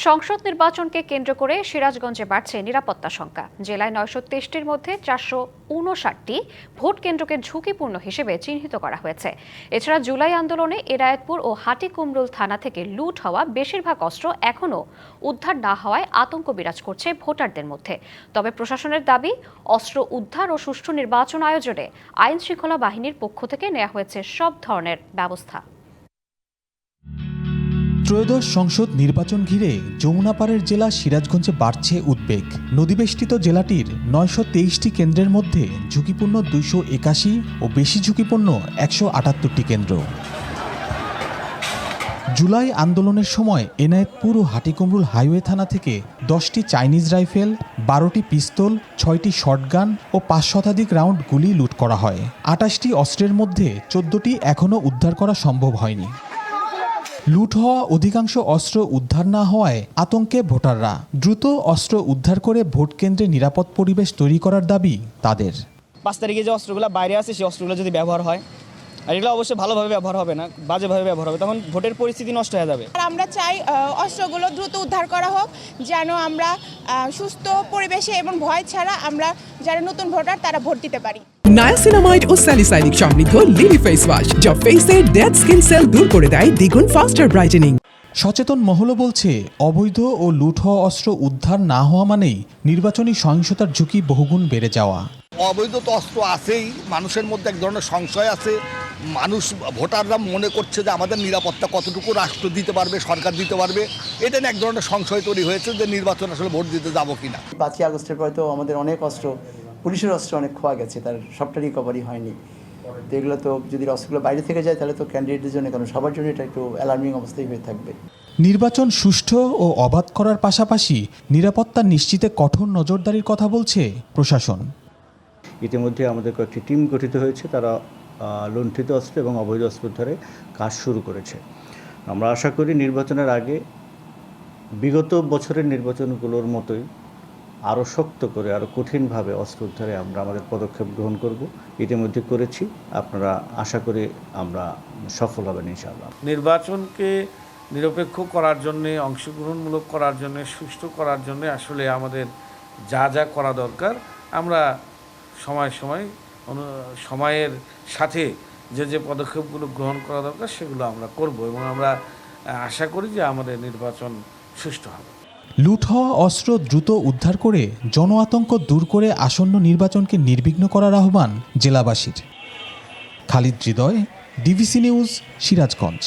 সংসদ নির্বাচনকে কেন্দ্র করে সিরাজগঞ্জে বাড়ছে নিরাপত্তা শঙ্কা। জেলায় ৯২৩টির মধ্যে ৪৫৯টি ভোট কেন্দ্রকে ঝুঁকিপূর্ণ হিসেবে চিহ্নিত করা হয়েছে। এছাড়া জুলাই আন্দোলনে এনায়েতপুর ও হাটিকুমরুল থানা থেকে লুট হওয়া বেশিরভাগ অস্ত্র এখনও উদ্ধার না হওয়ায় আতঙ্ক বিরাজ করছে ভোটারদের মধ্যে। তবে প্রশাসনের দাবি, অস্ত্র উদ্ধার ও সুষ্ঠু নির্বাচন আয়োজনে আইন শৃঙ্খলা বাহিনীর পক্ষ থেকে নেওয়া হয়েছে সব ধরনের ব্যবস্থা। ত্রয়োদশ সংসদ নির্বাচন ঘিরে যমুনাপাড়ের জেলা সিরাজগঞ্জে বাড়ছে উদ্বেগ। নদীবেষ্টিত জেলাটির ৯২৩টি কেন্দ্রের মধ্যে ঝুঁকিপূর্ণ ২৮১ ও বেশি ঝুঁকিপূর্ণ ১৭৮টি কেন্দ্র। জুলাই আন্দোলনের সময় এনায়েতপুর ও হাটিকুমরুল হাইওয়ে থানা থেকে ১০টি চাইনিজ রাইফেল, ১২টি পিস্তল, ৬টি শটগান ও ৫ শতাধিক রাউন্ড গুলি লুট করা হয়। ২৮টি অস্ত্রের মধ্যে ১৪টি এখনও উদ্ধার করা সম্ভব হয়নি। লুট হওয়া অধিকাংশ অস্ত্র উদ্ধার না হওয়ায় আতঙ্কে ভোটাররা। দ্রুত অস্ত্র উদ্ধার করে ভোট কেন্দ্রে নিরাপদ পরিবেশ তৈরি করার দাবি তাদের। ৫ তারিখে যে অস্ত্রগুলো বাইরে আছে সেই অস্ত্রগুলো যদি ব্যবহার হয়, আর এগুলো অবশ্যই ভালোভাবে ব্যবহার হবে না, বাজেভাবে ব্যবহার হবে, তখন ভোটের পরিস্থিতি নষ্ট হয়ে যাবে। আমরা চাই অস্ত্রগুলো দ্রুত উদ্ধার করা হোক, যেন আমরা সুস্থ পরিবেশে এবং ভয় ছাড়া আমরা যারা নতুন ভোটার তারা ভোট দিতে পারি। নায়াসিনামাইড ও স্যালিসাইলিক সমৃদ্ধ লিলি ফেস ওয়াশ, যা ফেসের ডেড স্কিন সেল দূর করে দেয় দ্বিগুণ ফাস্টার ব্রাইটেনিং। সচেতন মহলও বলছে, অবৈধ ও লুট হওয়া অস্ত্র উদ্ধার না হওয়া মানেই নির্বাচনী সহিংসতার ঝুঁকি বহুগুণ বেড়ে যাওয়া। অবৈধ তো অস্ত্র আছেই, মানুষের মধ্যে এক ধরনের সংশয় আছে। মানুষ, ভোটাররা মনে করছে যে আমাদের নিরাপত্তা কতটুকু রাষ্ট্র দিতে পারবে, সরকার দিতে পারবে, এটা নিয়ে এক ধরনের সংশয় তৈরি হয়েছে যে নির্বাচন আসলে ভোট দিতে যাবো কিনা। ৫ই আগস্টের পরে তো আমাদের অনেক অস্ত্র, পুলিশের অস্ত্র অনেক খোয়া গেছে, তার সবটা রিকভারি হয়নি। তো এগুলো তো যদি অস্ত্রগুলো বাইরে থেকে যায় তাহলে তো ক্যান্ডিডেটদের জন্য, কারণ সবার জন্য এটা একটু অ্যালার্মিং অবস্থায় হয়ে থাকবে। নির্বাচন সুষ্ঠু ও অবাধ করার পাশাপাশি নিরাপত্তা নিশ্চিতে কঠোর নজরদারির কথা বলছে প্রশাসন। ইতিমধ্যে আমাদের কয়েকটি টিম গঠিত হয়েছে, তারা লুণ্ঠিত অস্ত্র এবং অবৈধ অস্ত্র উদ্ধারে কাজ শুরু করেছে। আমরা আশা করি নির্বাচনের আগে বিগত বছরের নির্বাচনগুলোর মতোই আরও শক্ত করে, আরও কঠিনভাবে অস্ত্র উদ্ধারে আমরা আমাদের পদক্ষেপ গ্রহণ করব। ইতিমধ্যে করেছি, আপনারা আশা করি আমরা সফল হবেন ইনশাআল্লাহ। নির্বাচনকে নিরপেক্ষ করার জন্যে, অংশগ্রহণমূলক করার জন্যে, সুষ্ঠু করার জন্যে আসলে আমাদের যা যা করা দরকার আমরা সময়ের সাথে যে পদক্ষেপগুলো গ্রহণ করা দরকার সেগুলো আমরা করব এবং আমরা আশা করি যে আমাদের নির্বাচন সুষ্ঠু হবে। লুট হওয়া অস্ত্র দ্রুত উদ্ধার করে জন আতঙ্ক দূর করে আসন্ন নির্বাচনকে নির্বিঘ্ন করার আহ্বান জেলাবাসীর। খালিদ হৃদয়, ডিভিসি নিউজ, সিরাজগঞ্জ।